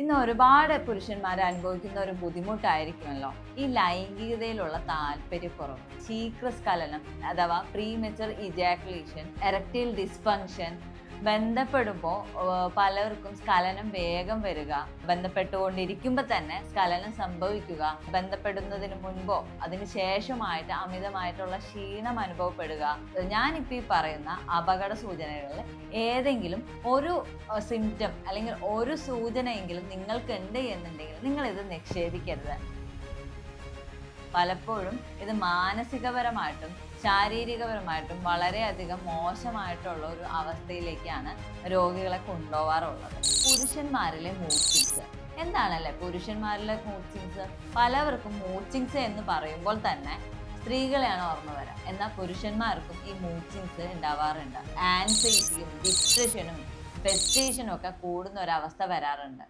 ഇന്ന് ഒരുപാട് പുരുഷന്മാർ അനുഭവിക്കുന്ന ഒരു ബുദ്ധിമുട്ടായിരിക്കുമല്ലോ ഈ ലൈംഗികതയിലുള്ള താല്പര്യക്കുറവ്, ശീഘ്രസ്ഖലനം അഥവാ പ്രീമെച്ചർ ഇജാക്കുലേഷൻ, എറക്ടൈൽ ഡിസ്ഫങ്ഷൻ. ബന്ധപ്പെടുമ്പോൾ പലർക്കും സ്ഖലനം വേഗം വരിക, ബന്ധപ്പെട്ടുകൊണ്ടിരിക്കുമ്പോൾ തന്നെ സ്ഖലനം സംഭവിക്കുക, ബന്ധപ്പെടുന്നതിന് മുൻപോ അതിന് ശേഷമായിട്ട് അമിതമായിട്ടുള്ള ക്ഷീണം അനുഭവപ്പെടുക. ഞാനിപ്പോൾ ഈ പറയുന്ന അപകട സൂചനകളിൽ ഏതെങ്കിലും ഒരു സിംറ്റം അല്ലെങ്കിൽ ഒരു സൂചനയെങ്കിലും നിങ്ങൾക്കുണ്ട് എന്നുണ്ടെങ്കിൽ നിങ്ങൾ ഇത് നിഷേധിക്കരുത്. പലപ്പോഴും ഇത് മാനസികപരമായിട്ടും ശാരീരികപരമായിട്ടും വളരെയധികം മോശമായിട്ടുള്ള ഒരു അവസ്ഥയിലേക്കാണ് രോഗികളെ കൊണ്ടുപോകാറുള്ളത്. പുരുഷന്മാരിലെ മൂഡ് സ്വിങ്സ് എന്താണല്ലേ? പുരുഷന്മാരിലെ മൂഡ് സ്വിങ്സ്, പലവർക്കും മൂഡ് സ്വിങ്സ് എന്ന് പറയുമ്പോൾ തന്നെ സ്ത്രീകളെയാണ് ഓർമ്മ വരാം. എന്നാൽ പുരുഷന്മാർക്കും ഈ മൂഡ് സ്വിങ്സ് ഉണ്ടാവാറുണ്ട്. ആൻസൈറ്റിയും ഡിപ്രഷനും ഫ്രസ്ട്രേഷനും ഒക്കെ കൂടുന്ന ഒരവസ്ഥ വരാറുണ്ട്.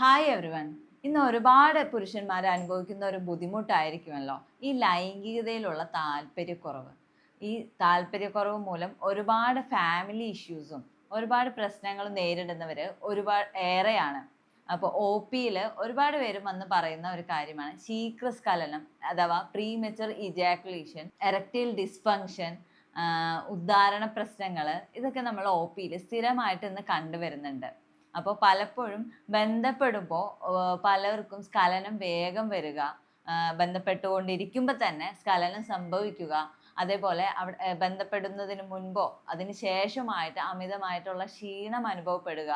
Hi everyone. ഇന്ന് ഒരുപാട് പുരുഷന്മാർ അനുഭവിക്കുന്ന ഒരു ബുദ്ധിമുട്ടായിരിക്കുമല്ലോ ഈ ലൈംഗികതയിലുള്ള താല്പര്യക്കുറവ്. ഈ താല്പര്യക്കുറവ് മൂലം ഒരുപാട് ഫാമിലി ഇഷ്യൂസും ഒരുപാട് പ്രശ്നങ്ങളും നേരിടുന്നവർ ഏറെയാണ്. അപ്പോൾ OPയിൽ ഒരുപാട് പേരും വന്ന് പറയുന്ന ഒരു കാര്യമാണ് ശീഘ്രസ്ഖലനം അഥവാ പ്രീമെച്ചർ ഇജാക്കുലേഷൻ, എറക്ടൈൽ ഡിസ്ഫങ്ഷൻ, ഉദ്ധാരണ പ്രശ്നങ്ങൾ. ഇതൊക്കെ നമ്മൾ OPയിൽ സ്ഥിരമായിട്ട് ഇന്ന് കണ്ടുവരുന്നുണ്ട്. അപ്പോൾ പലപ്പോഴും ബന്ധപ്പെടുമ്പോൾ പലർക്കും സ്ഖലനം വേഗം വരിക, ബന്ധപ്പെട്ടുകൊണ്ടിരിക്കുമ്പോൾ തന്നെ സ്ഖലനം സംഭവിക്കുക, അതേപോലെ അവിടെ ബന്ധപ്പെടുന്നതിന് മുൻപോ അതിന് ശേഷമായിട്ട് അമിതമായിട്ടുള്ള ക്ഷീണം അനുഭവപ്പെടുക.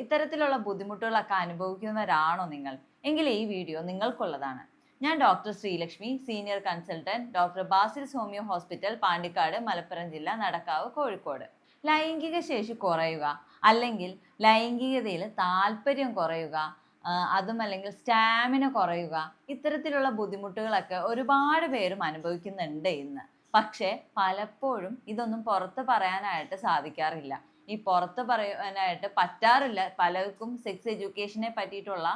ഇത്തരത്തിലുള്ള ബുദ്ധിമുട്ടുകളൊക്കെ അനുഭവിക്കുന്നവരാണോ നിങ്ങൾ? എങ്കിൽ ഈ വീഡിയോ നിങ്ങൾക്കുള്ളതാണ്. ഞാൻ doctor Sreelakshmi, senior consultant, doctor Basil's homeo hospital, Pandikkad, Malappuram ജില്ല, നടക്കാവ്, കോഴിക്കോട്. ലൈംഗിക ശേഷി കുറയുക അല്ലെങ്കിൽ ലൈംഗികതയിൽ താല്പര്യം കുറയുക, അതും അല്ലെങ്കിൽ സ്റ്റാമിന കുറയുക, ഇത്തരത്തിലുള്ള ബുദ്ധിമുട്ടുകളൊക്കെ ഒരുപാട് പേരും അനുഭവിക്കുന്നുണ്ട് ഇന്ന്. പക്ഷേ പലപ്പോഴും ഇതൊന്നും പുറത്ത് പറയാനായിട്ട് സാധിക്കാറില്ല. ഈ പുറത്ത് പറയാനായിട്ട് പറ്റാറില്ല. പലർക്കും സെക്സ് എഡ്യൂക്കേഷനെ പറ്റിയിട്ടുള്ള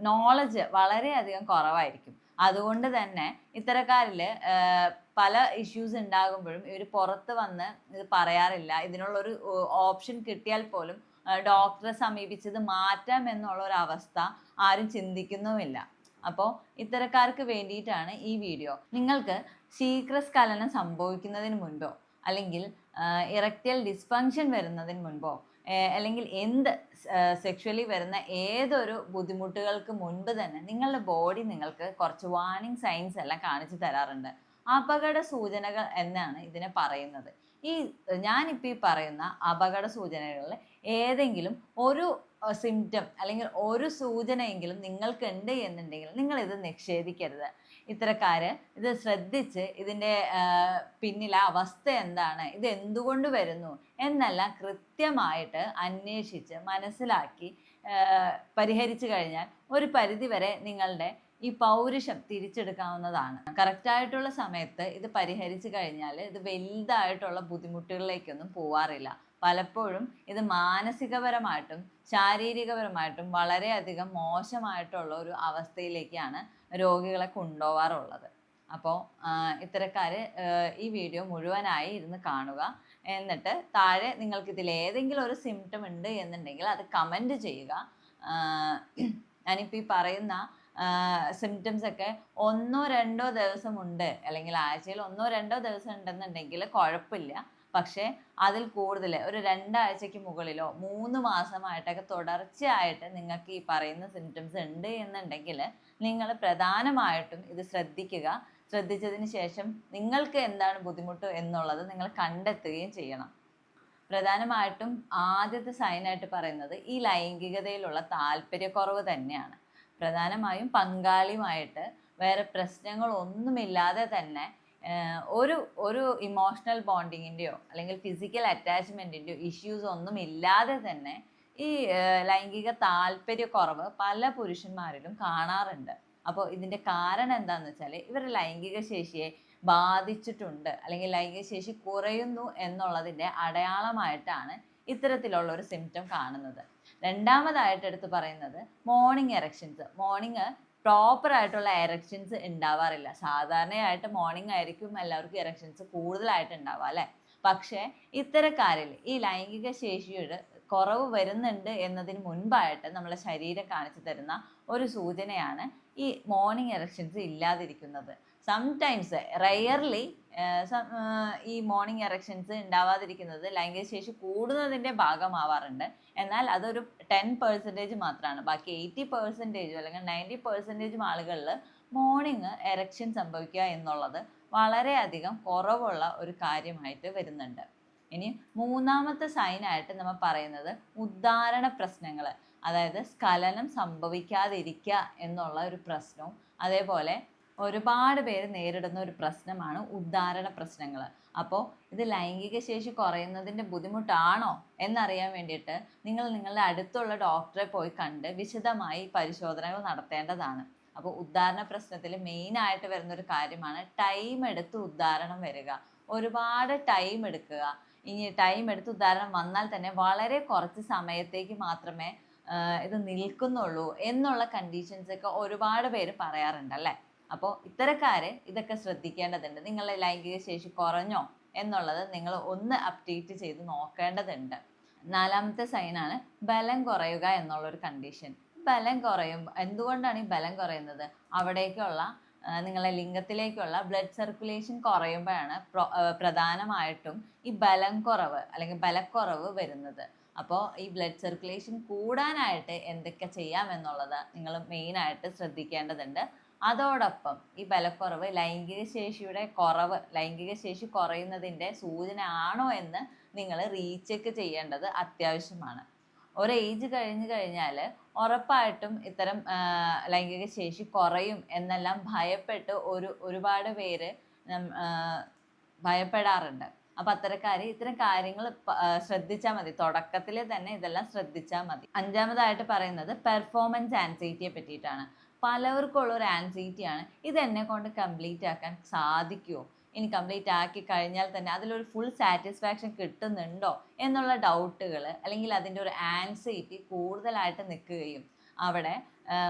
നോളജ് വളരെയധികം കുറവായിരിക്കും. അതുകൊണ്ട് തന്നെ ഇത്തരക്കാരിൽ പല ഇഷ്യൂസ് ഉണ്ടാകുമ്പോഴും ഇവർ പുറത്ത് വന്ന് ഇത് പറയാറില്ല. ഇതിനുള്ളൊരു ഓപ്ഷൻ കിട്ടിയാൽ പോലും ഡോക്ടറെ സമീപിച്ചത് മാറ്റാം എന്നുള്ള ഒരു അവസ്ഥ ആരും ചിന്തിക്കുന്നുമില്ല. അപ്പോൾ ഇത്തരക്കാർക്ക് വേണ്ടിയിട്ടാണ് ഈ വീഡിയോ. നിങ്ങൾക്ക് ശീഘ്രസ്ഖലനം സംഭവിക്കുന്നതിന് മുൻപോ അല്ലെങ്കിൽ ഇറക്ടൈൽ ഡിസ്ഫങ്ഷൻ വരുന്നതിന് മുൻപോ അല്ലെങ്കിൽ സെക്ഷുവലി വരുന്ന ഏതൊരു ബുദ്ധിമുട്ടുകൾക്ക് മുൻപ് തന്നെ നിങ്ങളുടെ ബോഡി നിങ്ങൾക്ക് കുറച്ച് വാർണിംഗ് സൈൻസ് എല്ലാം കാണിച്ചു തരാറുണ്ട്. അപകട സൂചനകൾ എന്നാണ് ഇതിനെ പറയുന്നത്. ഞാനിപ്പോൾ ഈ പറയുന്ന അപകട സൂചനകളിൽ ഏതെങ്കിലും ഒരു സിംറ്റം അല്ലെങ്കിൽ ഒരു സൂചനയെങ്കിലും നിങ്ങൾക്കുണ്ട് എന്നുണ്ടെങ്കിൽ നിങ്ങൾ ഇത് നിഷേധിക്കരുത്. ഇത്തരക്കാര് ഇത് ശ്രദ്ധിച്ച് ഇതിൻ്റെ പിന്നിലെ അവസ്ഥ എന്താണ്, ഇത് എന്തുകൊണ്ട് വരുന്നു എന്നെല്ലാം കൃത്യമായിട്ട് അന്വേഷിച്ച് മനസ്സിലാക്കി പരിഹരിച്ചു കഴിഞ്ഞാൽ ഒരു പരിധിവരെ നിങ്ങളുടെ ഈ പൗരുഷം തിരിച്ചെടുക്കാവുന്നതാണ്. കറക്റ്റായിട്ടുള്ള സമയത്ത് ഇത് പരിഹരിച്ചു കഴിഞ്ഞാൽ ഇത് വലുതായിട്ടുള്ള ബുദ്ധിമുട്ടുകളിലേക്കൊന്നും പോവാറില്ല. പലപ്പോഴും ഇത് മാനസികപരമായിട്ടും ശാരീരികപരമായിട്ടും വളരെയധികം മോശമായിട്ടുള്ള ഒരു അവസ്ഥയിലേക്കാണ് രോഗികളെ കൊണ്ടുപോകാറുള്ളത്. അപ്പോൾ ഇത്തരക്കാർ ഈ വീഡിയോ മുഴുവനായി ഇരുന്ന് കാണുക. എന്നിട്ട് താഴെ നിങ്ങൾക്ക് ഇതിൽ ഏതെങ്കിലും ഒരു സിംറ്റം ഉണ്ട് എന്നുണ്ടെങ്കിൽ അത് കമൻറ്റ് ചെയ്യുക. ഞാനിപ്പോൾ ഈ പറയുന്ന സിംറ്റംസ് ഒക്കെ 1-2 ദിവസം ഉണ്ട് അല്ലെങ്കിൽ ആഴ്ചയിൽ 1-2 ദിവസം ഉണ്ടെന്നുണ്ടെങ്കിൽ കുഴപ്പമില്ല. പക്ഷേ അതിൽ കൂടുതൽ ഒരു 2 ആഴ്ചയ്ക്ക് മുകളിലോ 3 മാസമായിട്ടൊക്കെ തുടർച്ചയായിട്ട് നിങ്ങൾക്ക് ഈ പറയുന്ന സിംറ്റംസ് ഉണ്ട് എന്നുണ്ടെങ്കിൽ നിങ്ങൾ പ്രധാനമായിട്ടും ഇത് ശ്രദ്ധിക്കുക. ശ്രദ്ധിച്ചതിന് ശേഷം നിങ്ങൾക്ക് എന്താണ് ബുദ്ധിമുട്ട് എന്നുള്ളത് നിങ്ങൾ കണ്ടെത്തുകയും ചെയ്യണം. പ്രധാനമായിട്ടും ആദ്യത്തെ സൈനായിട്ട് പറയുന്നത് ഈ ലൈംഗികതയിലുള്ള താല്പര്യക്കുറവ് തന്നെയാണ്. പ്രധാനമായും പങ്കാളിയുമായിട്ട് വേറെ പ്രശ്നങ്ങളൊന്നുമില്ലാതെ തന്നെ ഒരു ഇമോഷണൽ ബോണ്ടിങ്ങിൻ്റെയോ അല്ലെങ്കിൽ ഫിസിക്കൽ അറ്റാച്ച്മെൻറ്റിൻ്റെയോ ഇഷ്യൂസ് ഒന്നും ഇല്ലാതെ തന്നെ ഈ ലൈംഗിക താല്പര്യക്കുറവ് പല പുരുഷന്മാരിലും കാണാറുണ്ട്. അപ്പോൾ ഇതിൻ്റെ കാരണം എന്താണെന്ന് വെച്ചാൽ ഇവരുടെ ലൈംഗിക ശേഷിയെ ബാധിച്ചിട്ടുണ്ട് അല്ലെങ്കിൽ ലൈംഗിക ശേഷി കുറയുന്നു എന്നുള്ളതിൻ്റെ അടയാളമായിട്ടാണ് ഇത്തരത്തിലുള്ള ഒരു സിംറ്റം കാണുന്നത്. രണ്ടാമതായിട്ട് എടുത്ത് പറയുന്നത് മോർണിംഗ് എറക്ഷൻസ്. മോർണിംഗ് പ്രോപ്പർ ആയിട്ടുള്ള എറക്ഷൻസ് ഉണ്ടാവാറില്ല. സാധാരണയായിട്ട് മോർണിംഗ് ആയിരിക്കും എല്ലാവർക്കും എറക്ഷൻസ് കൂടുതലായിട്ട് ഉണ്ടാവുക അല്ലേ? പക്ഷേ ഇത്തരക്കാരിൽ ഈ ലൈംഗിക ശേഷിയുടെ കുറവ് വരുന്നുണ്ട് എന്നതിന് മുൻപായിട്ട് നമ്മളെ ശരീരം കാണിച്ചു തരുന്ന ഒരു സൂചനയാണ് ഈ മോർണിംഗ് എറക്ഷൻസ് ഇല്ലാതിരിക്കുന്നത്. സംടൈംസ് റെയർലി ഈ മോർണിംഗ് എറക്ഷൻസ് ഉണ്ടാവാതിരിക്കുന്നത് ലൈംഗിക ശേഷി കൂടുന്നതിൻ്റെ ഭാഗമാവാറുണ്ട്. എന്നാൽ അതൊരു 10% മാത്രമാണ്. ബാക്കി 80% അല്ലെങ്കിൽ 90% ആളുകളിൽ മോർണിംഗ് എറക്ഷൻ സംഭവിക്കുക എന്നുള്ളത് വളരെയധികം കുറവുള്ള ഒരു കാര്യമായിട്ട് വരുന്നുണ്ട്. ഇനി മൂന്നാമത്തെ സൈനായിട്ട് നമ്മൾ പറയുന്നത് ഉദ്ധാരണ പ്രശ്നങ്ങൾ, അതായത് സ്ഖലനം സംഭവിക്കാതിരിക്കുക എന്നുള്ള ഒരു പ്രശ്നവും അതേപോലെ ഒരുപാട് പേര് നേരിടുന്ന ഒരു പ്രശ്നമാണ് ഉദ്ധാരണ പ്രശ്നങ്ങൾ. അപ്പോൾ ഇത് ലൈംഗിക ശേഷി കുറയുന്നതിൻ്റെ ബുദ്ധിമുട്ടാണോ എന്നറിയാൻ വേണ്ടിയിട്ട് നിങ്ങൾ നിങ്ങളുടെ അടുത്തുള്ള ഡോക്ടറെ പോയി കണ്ട് വിശദമായി പരിശോധനകൾ നടത്തേണ്ടതാണ്. അപ്പോൾ ഉദ്ധാരണ പ്രശ്നത്തിൽ മെയിനായിട്ട് വരുന്നൊരു കാര്യമാണ് ടൈം എടുത്ത് ഉദ്ധാരണം വരിക. ഒരുപാട് ടൈം എടുക്കുക. ഇനി ടൈം എടുത്ത് ഉദ്ധാരണം വന്നാൽ തന്നെ വളരെ കുറച്ച് സമയത്തേക്ക് മാത്രമേ ഇത് നിൽക്കുന്നുള്ളൂ എന്നുള്ള കണ്ടീഷൻസൊക്കെ ഒരുപാട് പേര് പറയാറുണ്ട് അല്ലേ. അപ്പോൾ ഇത്തരക്കാര് ഇതൊക്കെ ശ്രദ്ധിക്കേണ്ടതുണ്ട്. നിങ്ങളുടെ ലൈംഗിക ശേഷി കുറഞ്ഞോ എന്നുള്ളത് നിങ്ങൾ ഒന്ന് അപ്ഡേറ്റ് ചെയ്ത് നോക്കേണ്ടതുണ്ട്. നാലാമത്തെ സൈനാണ് ബലം കുറയുക എന്നുള്ളൊരു കണ്ടീഷൻ. ബലം കുറയും. എന്തുകൊണ്ടാണ് ഈ ബലം കുറയുന്നത്? അവിടേക്കുള്ള നിങ്ങളെ ലിംഗത്തിലേക്കുള്ള ബ്ലഡ് സർക്കുലേഷൻ കുറയുമ്പോഴാണ് പ്രധാനമായിട്ടും ഈ ബലം കുറവ് അല്ലെങ്കിൽ ബലക്കുറവ് വരുന്നത്. അപ്പോൾ ഈ ബ്ലഡ് സർക്കുലേഷൻ കൂടാനായിട്ട് എന്തൊക്കെ ചെയ്യാമെന്നുള്ളത് നിങ്ങൾ മെയിനായിട്ട് ശ്രദ്ധിക്കേണ്ടതുണ്ട്. അതോടൊപ്പം ഈ ബലക്കുറവ് ലൈംഗിക ശേഷി കുറയുന്നതിൻ്റെ സൂചന ആണോ എന്ന് നിങ്ങൾ റീചെക്ക് ചെയ്യേണ്ടത് അത്യാവശ്യമാണ്. ഒരു ഏജ് കഴിഞ്ഞു കഴിഞ്ഞാൽ ഉറപ്പായിട്ടും ഇത്തരം ലൈംഗിക ശേഷി കുറയും എന്നെല്ലാം ഭയപ്പെട്ട് ഒരുപാട് പേര് ഭയപ്പെടാറുണ്ട്. അപ്പം അത്തരക്കാർ ഇത്തരം കാര്യങ്ങൾ ശ്രദ്ധിച്ചാൽ മതി. തുടക്കത്തിൽ തന്നെ ഇതെല്ലാം ശ്രദ്ധിച്ചാൽ മതി. അഞ്ചാമതായിട്ട് പറയുന്നത് പെർഫോമൻസ് ആൻസൈറ്റിയെ പറ്റിയിട്ടാണ്. പലവർക്കുള്ള ഒരു ആൻസൈറ്റിയാണ്, ഇത് എന്നെ കൊണ്ട് കംപ്ലീറ്റ് ആക്കാൻ സാധിക്കുമോ, ഇനി കംപ്ലീറ്റ് ആക്കി കഴിഞ്ഞാൽ തന്നെ അതിലൊരു ഫുൾ സാറ്റിസ്ഫാക്ഷൻ കിട്ടുന്നുണ്ടോ എന്നുള്ള ഡൗട്ടുകൾ അല്ലെങ്കിൽ അതിൻ്റെ ഒരു ആൻസൈറ്റി കൂടുതലായിട്ട് നിൽക്കുകയും അവിടെ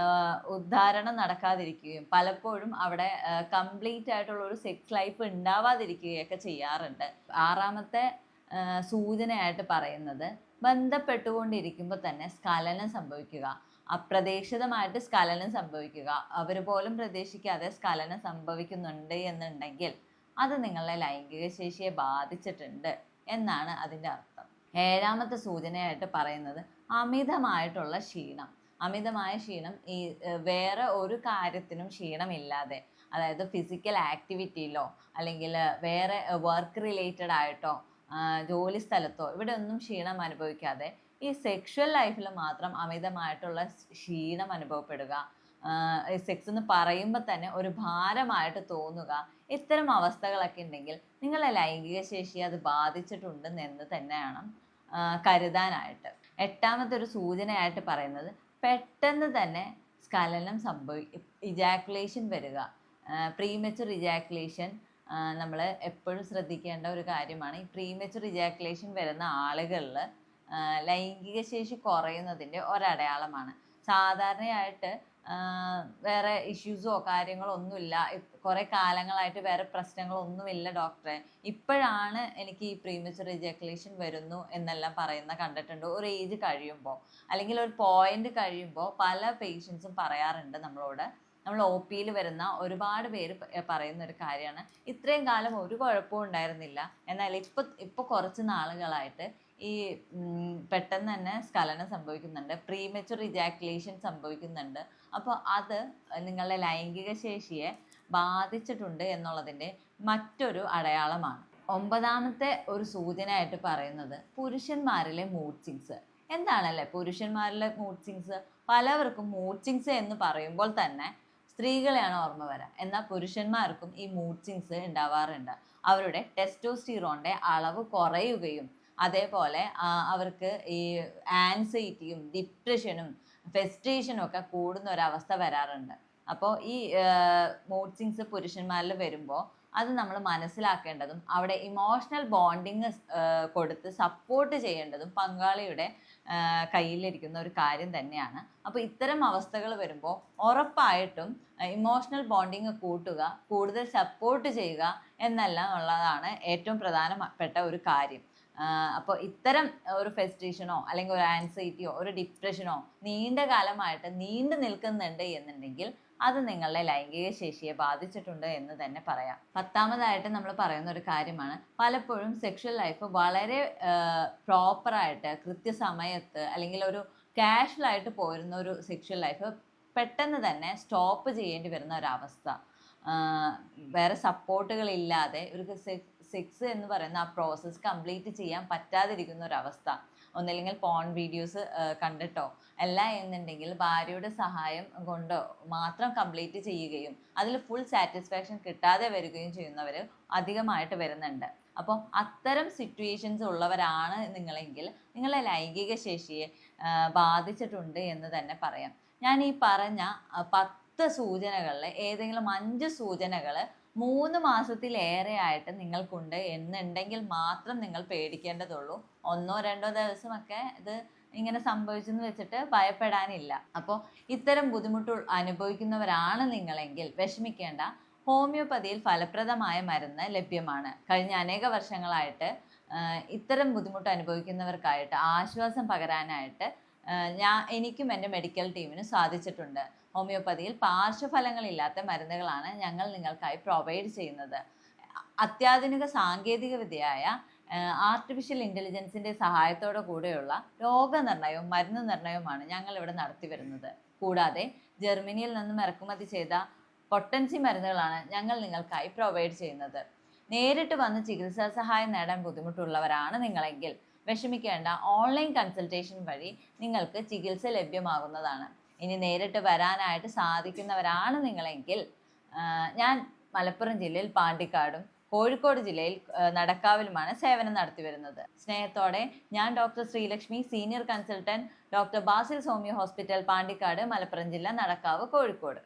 ഉദ്ധാരണം നടക്കാതിരിക്കുകയും പലപ്പോഴും അവിടെ കംപ്ലീറ്റ് ആയിട്ടുള്ള ഒരു സെക്സ് ലൈഫ് ഉണ്ടാവാതിരിക്കുകയൊക്കെ ചെയ്യാറുണ്ട്. ആറാമത്തെ സൂചനയായിട്ട് പറയുന്നത് ബന്ധപ്പെട്ടുകൊണ്ടിരിക്കുമ്പോൾ തന്നെ സ്ഖലനം സംഭവിക്കുക, അപ്രതീക്ഷിതമായിട്ട് സ്ഖലനം സംഭവിക്കുക. അവർ പോലും പ്രതീക്ഷിക്കാതെ സ്ഖലനം സംഭവിക്കുന്നുണ്ട് എന്നുണ്ടെങ്കിൽ അത് നിങ്ങളുടെ ലൈംഗിക ശേഷിയെ ബാധിച്ചിട്ടുണ്ട് എന്നാണ് അതിൻ്റെ അർത്ഥം. ഏഴാമത്തെ സൂചനയായിട്ട് പറയുന്നത് അമിതമായിട്ടുള്ള ക്ഷീണം. അമിതമായ ക്ഷീണം ഈ വേറെ ഒരു കാര്യത്തിനും ക്ഷീണമില്ലാതെ, അതായത് ഫിസിക്കൽ ആക്ടിവിറ്റിയിലോ അല്ലെങ്കിൽ വേറെ വർക്ക് റിലേറ്റഡ് ആയിട്ടോ ജോലി സ്ഥലത്തോ ഇവിടെ ഒന്നും ക്ഷീണം അനുഭവിക്കാതെ ഈ സെക്ഷൽ ലൈഫിൽ മാത്രം അമിതമായിട്ടുള്ള ക്ഷീണം അനുഭവപ്പെടുക, സെക്സ് എന്ന് പറയുമ്പോൾ തന്നെ ഒരു ഭാരമായിട്ട് തോന്നുക, ഇത്തരം അവസ്ഥകളൊക്കെ ഉണ്ടെങ്കിൽ നിങ്ങളെ ലൈംഗിക ശേഷി അത് ബാധിച്ചിട്ടുണ്ടെന്ന് തന്നെയാണ് കരുതാനായിട്ട്. എട്ടാമത്തെ ഒരു സൂചനയായിട്ട് പറയുന്നത് പെട്ടെന്ന് തന്നെ സ്ഖലനം ഇജാക്കുലേഷൻ വരിക. പ്രീമെച്ചുർ ഇജാക്കുലേഷൻ നമ്മൾ എപ്പോഴും ശ്രദ്ധിക്കേണ്ട ഒരു കാര്യമാണ്. ഈ പ്രീമെച്ചുർ ഇജാക്കുലേഷൻ വരുന്ന ആളുകളിൽ ലൈംഗിക ശേഷി കുറയുന്നതിൻ്റെ ഒരടയാളമാണ്. സാധാരണയായിട്ട് വേറെ ഇഷ്യൂസോ കാര്യങ്ങളോ ഒന്നുമില്ല, കുറേ കാലങ്ങളായിട്ട് വേറെ പ്രശ്നങ്ങളൊന്നുമില്ല ഡോക്ടറെ, ഇപ്പോഴാണ് എനിക്ക് ഈ പ്രീമെച്ചുർ ഇജാക്കുലേഷൻ വരുന്നു എന്നെല്ലാം പറയുന്ന കണ്ടിട്ടുണ്ട്. ഒരു ഏജ് കഴിയുമ്പോൾ അല്ലെങ്കിൽ ഒരു പോയിന്റ് കഴിയുമ്പോൾ പല പേഷ്യൻസും പറയാറുണ്ട് നമ്മളോട്. നമ്മൾ ഒ പിയിൽ വരുന്ന ഒരുപാട് പേര് പറയുന്ന ഒരു കാര്യമാണ്, ഇത്രയും കാലം ഒരു കുഴപ്പവും ഉണ്ടായിരുന്നില്ല, എന്നാൽ ഇപ്പോൾ കുറച്ച് നാളുകളായിട്ട് ഈ പെട്ടെന്ന് തന്നെ സ്ഖലനം സംഭവിക്കുന്നുണ്ട്, പ്രീമെച്ചുർ ഇജാക്കുലേഷൻ സംഭവിക്കുന്നുണ്ട്. അപ്പോൾ അത് നിങ്ങളുടെ ലൈംഗിക ശേഷിയെ ബാധിച്ചിട്ടുണ്ട് എന്നുള്ളതിൻ്റെ മറ്റൊരു അടയാളമാണ്. ഒമ്പതാമത്തെ ഒരു സൂചനയായിട്ട് പറയുന്നത് പുരുഷന്മാരിലെ മൂഡ് സ്വിങ്സ്. എന്താണല്ലേ പുരുഷന്മാരിലെ മൂഡ് സ്വിങ്സ്? പലവർക്കും മൂഡ് സ്വിങ്സ് എന്ന് പറയുമ്പോൾ തന്നെ സ്ത്രീകളെയാണ് ഓർമ്മ വരിക. എന്നാൽ പുരുഷന്മാർക്കും ഈ മൂഡ് സ്വിങ്സ് ഉണ്ടാവാറുണ്ട്. അവരുടെ ടെസ്റ്റോസ്റ്റിറോണിൻ്റെ അളവ് കുറയുകയും അതേപോലെ അവർക്ക് ഈ ആൻസൈറ്റിയും ഡിപ്രഷനും ഫ്രസ്ട്രേഷനും ഒക്കെ കൂടുന്ന ഒരവസ്ഥ വരാറുണ്ട്. അപ്പോൾ ഈ മൂഡ് സ്വിങ്സ് പുരുഷന്മാരിൽ വരുമ്പോൾ അത് നമ്മൾ മനസ്സിലാക്കേണ്ടതും അവിടെ ഇമോഷണൽ ബോണ്ടിങ് കൊടുത്ത് സപ്പോർട്ട് ചെയ്യേണ്ടതും പങ്കാളിയുടെ കയ്യിലിരിക്കുന്ന ഒരു കാര്യം തന്നെയാണ്. അപ്പോൾ ഇത്തരം അവസ്ഥകൾ വരുമ്പോൾ ഉറപ്പായിട്ടും ഇമോഷണൽ ബോണ്ടിങ് കൂട്ടുക, കൂടുതൽ സപ്പോർട്ട് ചെയ്യുക എന്നെല്ലാം ഉള്ളതാണ് ഏറ്റവും പ്രധാനപ്പെട്ട ഒരു കാര്യം. അപ്പോൾ ഇത്തരം ഒരു ഫ്രസ്ട്രേഷനോ അല്ലെങ്കിൽ ഒരു ആൻസൈറ്റിയോ ഒരു ഡിപ്രഷനോ നീണ്ട കാലമായിട്ട് നീണ്ടു നിൽക്കുന്നുണ്ട് എന്നുണ്ടെങ്കിൽ അത് നിങ്ങളുടെ ലൈംഗിക ശേഷിയെ ബാധിച്ചിട്ടുണ്ട് എന്ന് തന്നെ പറയാം. 10ാമതായിട്ട് നമ്മൾ പറയുന്ന ഒരു കാര്യമാണ്, പലപ്പോഴും സെക്ഷൽ ലൈഫ് വളരെ പ്രോപ്പറായിട്ട് കൃത്യസമയത്ത് അല്ലെങ്കിൽ ഒരു കാഷ്വലായിട്ട് പോരുന്ന ഒരു സെക്ഷൽ ലൈഫ് പെട്ടെന്ന് തന്നെ സ്റ്റോപ്പ് ചെയ്യേണ്ടി വരുന്ന ഒരവസ്ഥ. വേറെ സപ്പോർട്ടുകളില്ലാതെ ഒരു സെക്സ് എന്ന് പറയുന്ന ആ പ്രോസസ്സ് കംപ്ലീറ്റ് ചെയ്യാൻ പറ്റാതിരിക്കുന്ന ഒരവസ്ഥ. ഒന്നല്ലെങ്കിൽ പോൺ വീഡിയോസ് കണ്ടിട്ടോ അല്ല എന്നുണ്ടെങ്കിൽ ഭാര്യയുടെ സഹായം കൊണ്ടോ മാത്രം കംപ്ലീറ്റ് ചെയ്യുകയും അതിൽ ഫുൾ സാറ്റിസ്ഫാക്ഷൻ കിട്ടാതെ വരികയും ചെയ്യുന്നവർ അധികമായിട്ട് വരുന്നുണ്ട്. അപ്പോൾ അത്തരം സിറ്റുവേഷൻസ് ഉള്ളവരാണ് നിങ്ങളെങ്കിൽ നിങ്ങളെ ലൈംഗിക ശേഷിയെ ബാധിച്ചിട്ടുണ്ട് എന്ന് തന്നെ പറയാം. ഞാൻ ഈ പറഞ്ഞ 10 സൂചനകളിൽ ഏതെങ്കിലും 5 സൂചനകൾ 3 മാസത്തിലേറെ ആയിട്ട് നിങ്ങൾക്കുണ്ട് എന്നുണ്ടെങ്കിൽ മാത്രം നിങ്ങൾ പേടിക്കേണ്ടതുള്ളൂ. 1-2 ദിവസമൊക്കെ ഇത് ഇങ്ങനെ സംഭവിച്ചെന്ന് വെച്ചിട്ട് ഭയപ്പെടാനില്ല. അപ്പോൾ ഇത്തരം ബുദ്ധിമുട്ട് അനുഭവിക്കുന്നവരാണ് നിങ്ങളെങ്കിൽ വിഷമിക്കേണ്ട. ഹോമിയോപ്പതിയിൽ ഫലപ്രദമായ മരുന്ന് ലഭ്യമാണ്. കഴിഞ്ഞ അനേക വർഷങ്ങളായിട്ട് ഇത്തരം ബുദ്ധിമുട്ട് അനുഭവിക്കുന്നവർക്കായിട്ട് ആശ്വാസം പകരാനായിട്ട് എനിക്കും എൻ്റെ മെഡിക്കൽ ടീമിനും സാധിച്ചിട്ടുണ്ട്. ഹോമിയോപ്പതിയിൽ പാർശ്വഫലങ്ങളില്ലാത്ത മരുന്നുകളാണ് ഞങ്ങൾ നിങ്ങൾക്കായി പ്രൊവൈഡ് ചെയ്യുന്നത്. അത്യാധുനിക സാങ്കേതിക വിദ്യയായ ആർട്ടിഫിഷ്യൽ ഇൻ്റലിജൻസിൻ്റെ സഹായത്തോടു കൂടെയുള്ള രോഗനിർണയവും മരുന്ന് നിർണയവുമാണ് ഞങ്ങൾ ഇവിടെ നടത്തി വരുന്നത്. കൂടാതെ ജർമ്മനിയിൽ നിന്നും ഇറക്കുമതി ചെയ്ത പൊട്ടൻസി മരുന്നുകളാണ് ഞങ്ങൾ നിങ്ങൾക്കായി പ്രൊവൈഡ് ചെയ്യുന്നത്. നേരിട്ട് വന്ന് ചികിത്സാ സഹായം നേടാൻ ബുദ്ധിമുട്ടുള്ളവരാണ് നിങ്ങളെങ്കിൽ വിഷമിക്കേണ്ട. ഓൺലൈൻ കൺസൾട്ടേഷൻ വഴി നിങ്ങൾക്ക് ചികിത്സ ലഭ്യമാകുന്നതാണ്. ഇനി നേരിട്ട് വരാനായിട്ട് സാധിക്കുന്നവരാണ് നിങ്ങളെങ്കിൽ ഞാൻ മലപ്പുറം ജില്ലയിൽ പാണ്ടിക്കാടും കോഴിക്കോട് ജില്ലയിൽ നടക്കാവിലുമാണ് സേവനം നടത്തി വരുന്നത്. സ്നേഹത്തോടെ ഞാൻ doctor Sreelakshmi, senior consultant, doctor Basil homeo hospital, Pandikkad, Malappuram ജില്ല, നടക്കാവ്, കോഴിക്കോട്.